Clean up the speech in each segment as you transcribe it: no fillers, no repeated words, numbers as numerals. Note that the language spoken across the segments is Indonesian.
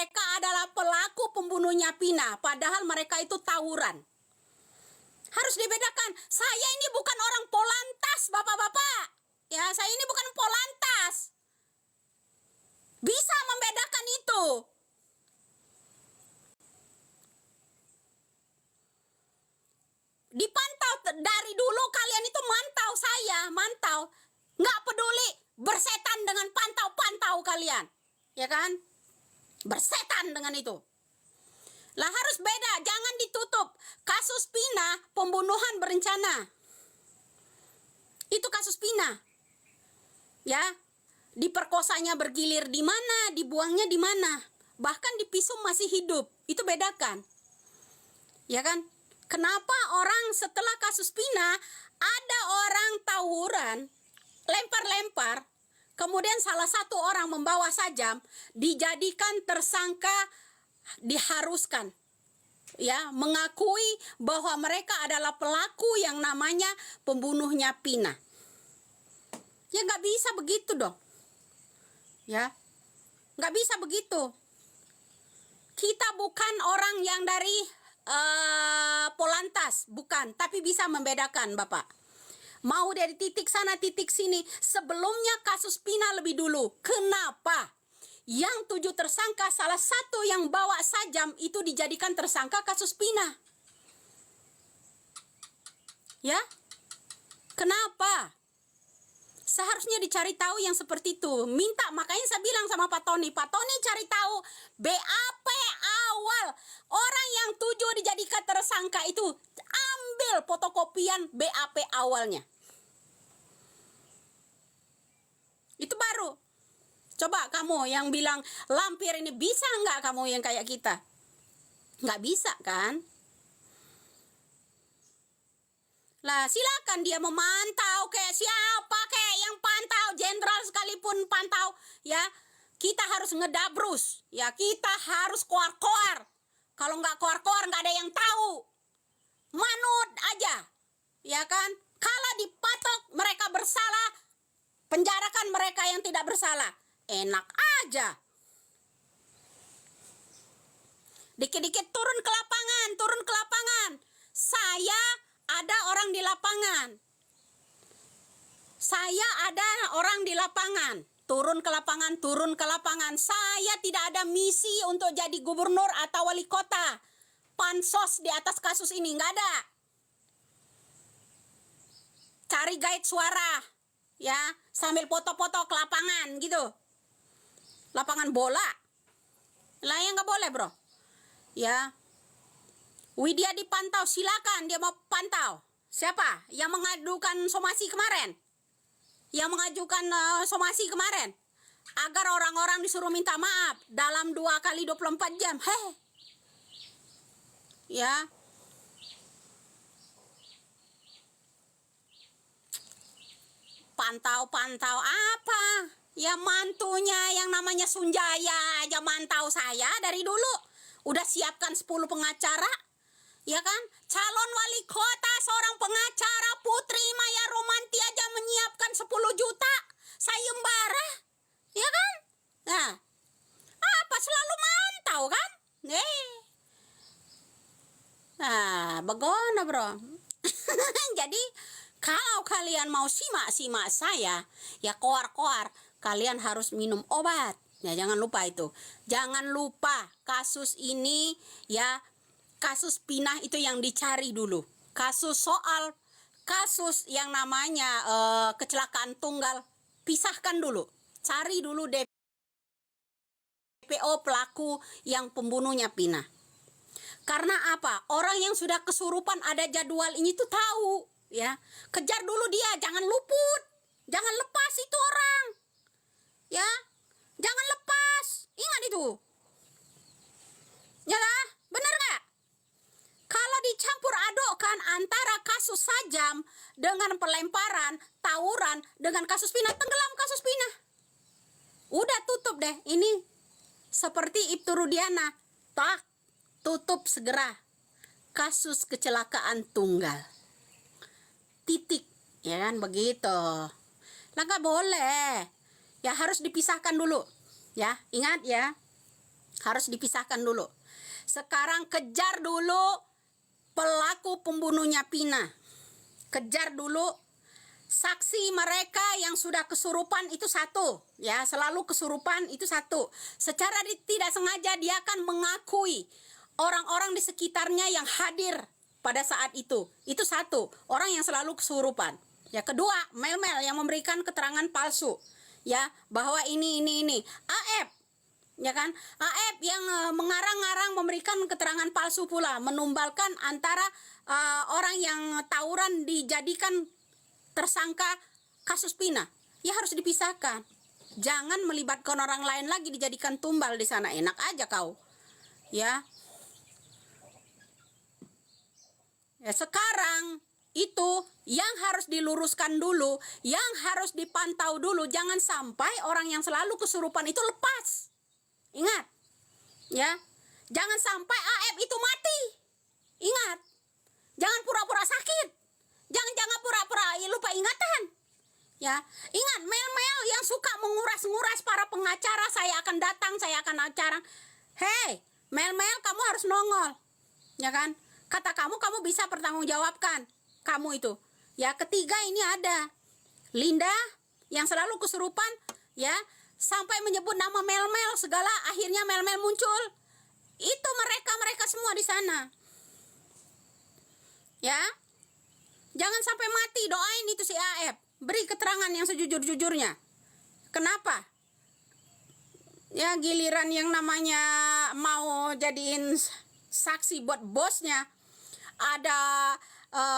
mereka adalah pelaku pembunuhnya Pina, padahal mereka itu tawuran. Harus dibedakan. Saya ini bukan orang Polantas, bapak-bapak. Ya, saya ini bukan Polantas. Bisa membedakan itu. Dipantau dari dulu, kalian itu mantau saya, mantau. Nggak peduli bersetan dengan pantau-pantau kalian. Ya kan? Bersetan dengan itu. Lah harus beda, jangan ditutup. Kasus Pina, pembunuhan berencana. Itu kasus Pina. Ya. Diperkosanya bergilir di mana, dibuangnya di mana. Bahkan di pisum masih hidup. Itu bedakan. Ya kan? Kenapa orang setelah kasus Pina ada orang tawuran, lempar-lempar, kemudian salah satu orang membawa sajam, dijadikan tersangka, diharuskan ya mengakui bahwa mereka adalah pelaku yang namanya pembunuhnya Pina. Ya nggak bisa begitu dong. Ya, nggak bisa begitu. Kita bukan orang yang dari Polantas, bukan, tapi bisa membedakan, Bapak. Mau dari titik sana, titik sini. Sebelumnya kasus Pina lebih dulu. Kenapa? Yang 7 tersangka, salah satu yang bawa sajam itu dijadikan tersangka kasus Pina. Ya? Kenapa? Seharusnya dicari tahu yang seperti itu. Minta, makanya saya bilang sama Pak Tony cari tahu BAP awal. Orang yang 7 dijadikan tersangka itu, ambil fotokopian BAP awalnya. Itu baru. Coba kamu yang bilang lampir ini, bisa nggak kamu yang kayak kita? Nggak bisa kan? Lah silakan dia memantau, kayak siapa kayak yang pantau, jenderal sekalipun pantau, ya. Kita harus ngedabrus, ya, kita harus koar-koar. Kalau nggak koar-koar nggak ada yang tahu. Manut aja, ya kan? Kalau dipatok mereka bersalah, penjarakan mereka yang tidak bersalah. Enak aja. Dikit-dikit turun ke lapangan. Saya ada orang di lapangan. Turun ke lapangan. Saya tidak ada misi untuk jadi gubernur atau wali kota. Pansos di atas kasus ini, nggak ada. Cari guide suara, ya, sambil foto-foto ke lapangan gitu. Lapangan bola. Lah yang nggak boleh, bro. Ya. Widya dipantau, silakan dia mau pantau. Siapa yang mengajukan somasi kemarin? Agar orang-orang disuruh minta maaf dalam 2 kali 24 jam. Ya. Pantau apa? Ya mantunya yang namanya Sunjaya aja mantau saya dari dulu. Udah siapkan 10 pengacara. Ya kan? Calon wali kota seorang pengacara, Putri Maya Romanti aja menyiapkan 10 juta sayembara. Ya kan? Nah, apa selalu mantau kan? Bagaimana bro? Jadi kalau kalian mau simak saya, ya koar-koar, kalian harus minum obat. Ya jangan lupa itu. Jangan lupa kasus ini, ya, kasus Pina itu yang dicari dulu. Kasus yang namanya kecelakaan tunggal, pisahkan dulu. Cari dulu DPO pelaku yang pembunuhnya Pina. Karena apa? Orang yang sudah kesurupan ada jadwal ini tuh tahu, ya. Kejar dulu dia, jangan luput. Jangan lepas itu orang. Ya. Jangan lepas. Ingat itu. Ya lah, bener gak? Kalau dicampur adukkan antara kasus sajam dengan pelemparan, tawuran, dengan kasus Pina, tenggelam kasus Pina. Udah tutup deh. Ini seperti Ibtu Rudiana. Tak, tutup segera. Kasus kecelakaan tunggal. Titik. Ya kan, begitu. Lah gak boleh. Ya harus dipisahkan dulu. Ya, ingat ya. Harus dipisahkan dulu. Sekarang kejar dulu pelaku pembunuhnya Pina. Kejar dulu saksi mereka yang sudah kesurupan itu satu, ya, selalu kesurupan itu satu. Secara tidak sengaja dia akan mengakui orang-orang di sekitarnya yang hadir pada saat itu satu, orang yang selalu kesurupan. Ya, kedua, Mel-Mel yang memberikan keterangan palsu, ya, bahwa ini. AF, ya kan, AF yang mengarang-arang memberikan keterangan palsu pula, menumbalkan antara orang yang tawuran dijadikan tersangka kasus Pina. Ya, harus dipisahkan. Jangan melibatkan orang lain lagi dijadikan tumbal di sana. Enak aja kau, ya. Ya, sekarang itu yang harus diluruskan dulu, yang harus dipantau dulu. Jangan sampai orang yang selalu kesurupan itu lepas. Ingat, ya, jangan sampai AF itu mati. Ingat, jangan pura-pura sakit, jangan pura-pura lupa ingatan. Ya, ingat, Mel-Mel yang suka menguras-nguras para pengacara, saya akan datang, saya akan acara. Hei, Mel-Mel, kamu harus nongol, ya kan? Kata kamu bisa pertanggungjawabkan, kamu itu. Ya, ketiga ini ada Linda yang selalu kesurupan, ya, sampai menyebut nama Mel-Mel segala, akhirnya Mel-Mel muncul. Itu mereka semua di sana. Ya. Jangan sampai mati, doain itu si AF. Beri keterangan yang sejujur-jujurnya. Kenapa? Ya, giliran yang namanya mau jadiin saksi buat bosnya, ada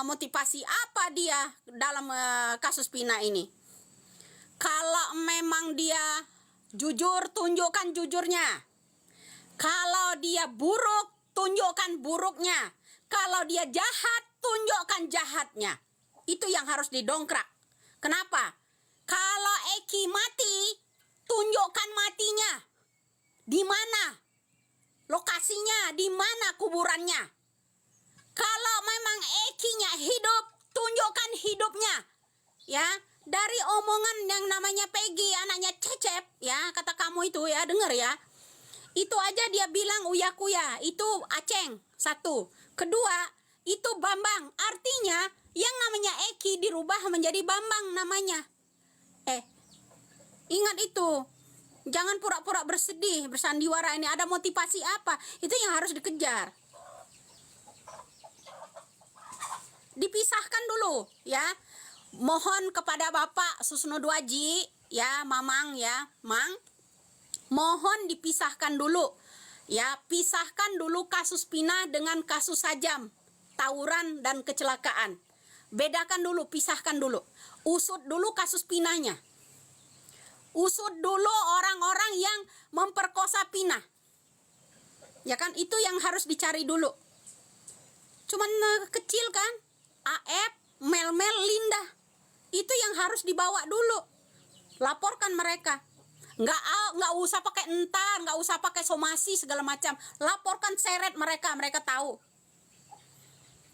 motivasi apa dia dalam kasus Pina ini? Kalau memang dia jujur, tunjukkan jujurnya. Kalau dia buruk, tunjukkan buruknya. Kalau dia jahat, tunjukkan jahatnya. Itu yang harus didongkrak. Kenapa? Kalau Eki mati, tunjukkan matinya. Di mana lokasinya, di mana kuburannya. Kalau memang Ekinya hidup, tunjukkan hidupnya. Ya, dari omongan yang namanya Peggy, anaknya Cecep, ya, kata kamu itu, ya, dengar ya. Itu aja dia bilang uya-kuya, itu Aceng, satu. Kedua, itu Bambang, artinya yang namanya Eki dirubah menjadi Bambang namanya. Ingat itu. Jangan pura-pura bersedih, bersandiwara, ini ada motivasi apa? Itu yang harus dikejar. Dipisahkan dulu, ya. Mohon kepada Bapak Susno Duaji, ya, Mamang, ya, Mang, mohon dipisahkan dulu, ya, pisahkan dulu kasus Pina dengan kasus Sajam, tawuran dan kecelakaan. Bedakan dulu, pisahkan dulu. Usut dulu kasus Pinanya. Usut dulu orang-orang yang memperkosa Pina. Ya kan, itu yang harus dicari dulu. Cuman kecil kan, AF, Mel-Mel, Linda. Itu yang harus dibawa dulu. Laporkan mereka. Nggak usah pakai entar, nggak usah pakai somasi segala macam. Laporkan, seret mereka tahu.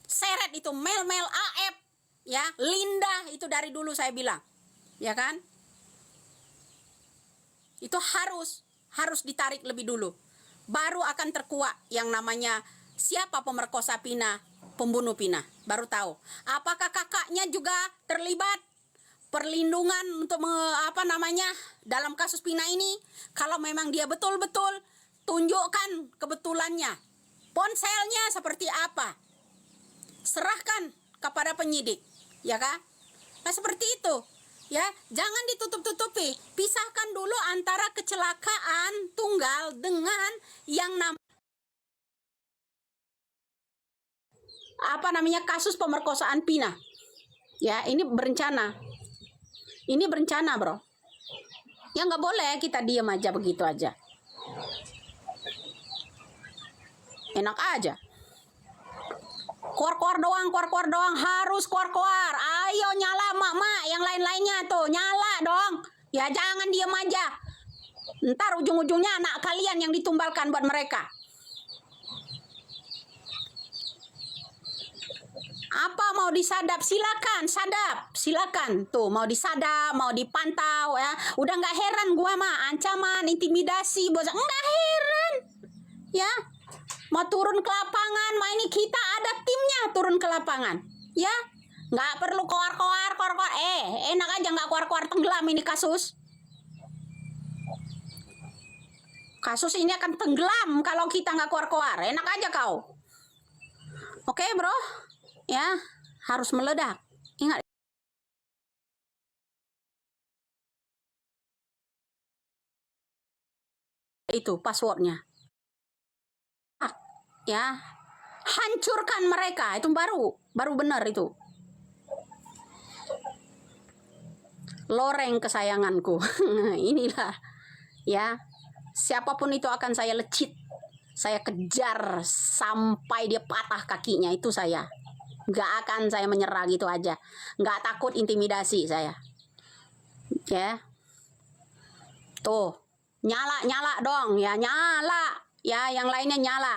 Seret itu Mel-Mel, AF, ya, Linda, itu dari dulu saya bilang. Ya kan? Itu harus ditarik lebih dulu. Baru akan terkuak yang namanya siapa pemerkosa Pina, pembunuh Pina. Baru tahu. Apakah kakaknya juga terlibat perlindungan untuk dalam kasus Pina ini? Kalau memang dia betul-betul, tunjukkan kebetulannya. Ponselnya seperti apa? Serahkan kepada penyidik, ya kan? Nah, seperti itu. Ya, jangan ditutup-tutupi. Pisahkan dulu antara kecelakaan tunggal dengan yang kasus pemerkosaan Pina. Ya, ini berencana. Ini berencana, bro. Ya, nggak boleh kita diam aja begitu aja. Enak aja. Keluar doang, harus keluar. Ayo nyala mak, yang lain-lainnya tuh, nyala dong. Ya, jangan diam aja. Ntar ujung-ujungnya anak kalian yang ditumbalkan buat mereka. Apa mau disadap? Silakan. Tuh, mau disadap, mau dipantau, ya. Udah nggak heran gua mah, ancaman, intimidasi, bos. Nggak heran. ya. Mau turun ke lapangan, ini kita ada timnya turun ke lapangan, ya. Nggak perlu koar-koar. Enak aja nggak koar-koar, tenggelam ini kasus. Kasus ini akan tenggelam kalau kita nggak koar-koar. Enak aja kau. Oke, bro, ya, harus meledak. Ingat. Itu passwordnya. Ya, hancurkan mereka. Itu baru benar itu. Loreng kesayanganku. Inilah, ya, siapapun itu akan saya lecit, saya kejar sampai dia patah kakinya. Itu saya nggak akan saya menyerah gitu aja, nggak takut intimidasi saya, ya. Tuh, nyala dong, ya, nyala, ya, yang lainnya nyala.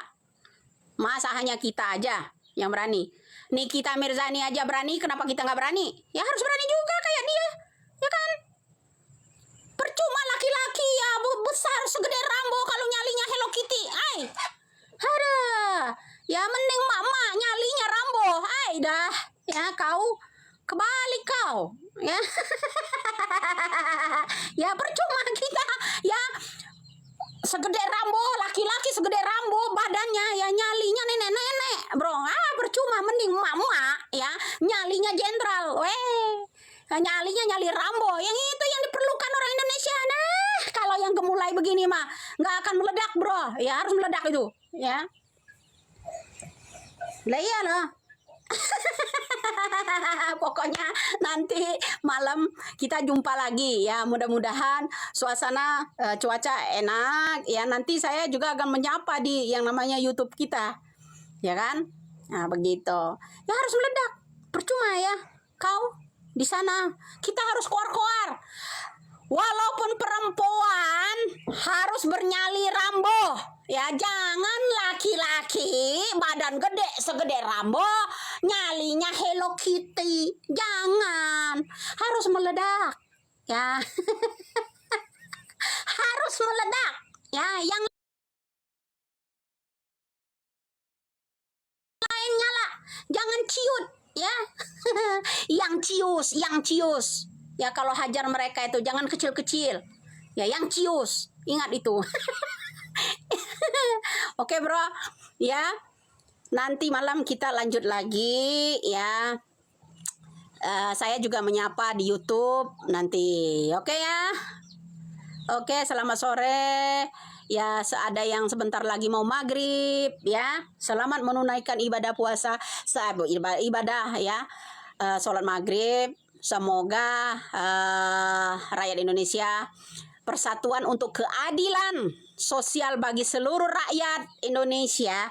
Masa hanya kita aja yang berani? Nikita Mirzani aja berani, kenapa kita nggak berani? Ya harus berani juga kayak dia, ya kan? Percuma laki-laki ya besar segede Rambo kalau nyalinya Hello Kitty. Ada, ya mending mama nyalinya Rambo. Dah, ya kau kebalik kau, ya. Ya percuma kita, ya. Segede Rambo, laki-laki segede Rambo badannya, ya nyalinya nenek-nenek, bro. Percuma, mending mama, ya, nyalinya jenderal. Nyalinya nyali Rambo. Yang itu yang diperlukan orang Indonesia. Nah, kalau yang gemulai begini mah nggak akan meledak, bro. Ya harus meledak itu, ya. Lah iya loh. Pokoknya nanti malam kita jumpa lagi, ya. Mudah-mudahan suasana cuaca enak, ya. Nanti saya juga akan menyapa di yang namanya YouTube kita, ya kan. Nah begitu, ya harus meledak. Percuma ya kau di sana, kita harus koar-koar. Walaupun perempuan harus bernyali Rambo, ya. Jangan laki-laki badan gede segede Rambo nyalinya Hello Kitty. Jangan, harus meledak, ya. Harus meledak, ya. Yang lain nyala, jangan ciut, ya. yang cius, ya. Kalau hajar mereka itu jangan kecil-kecil, ya, yang cius, ingat itu. Oke, bro, ya. Nanti malam kita lanjut lagi, ya. Saya juga menyapa di YouTube nanti, oke ya. Oke, selamat sore. Ya, ada yang sebentar lagi mau maghrib, ya. Selamat menunaikan ibadah puasa, ibadah, ya. Sholat maghrib. Semoga rakyat Indonesia, persatuan untuk keadilan sosial bagi seluruh rakyat Indonesia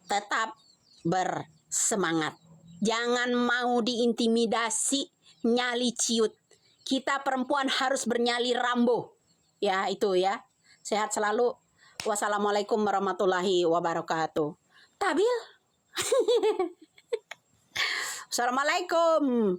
tetap bersemangat. Jangan mau diintimidasi, nyali ciut. Kita perempuan harus bernyali Rambo. Ya, itu ya. Sehat selalu. Wassalamualaikum warahmatullahi wabarakatuh. Tabil. Assalamualaikum.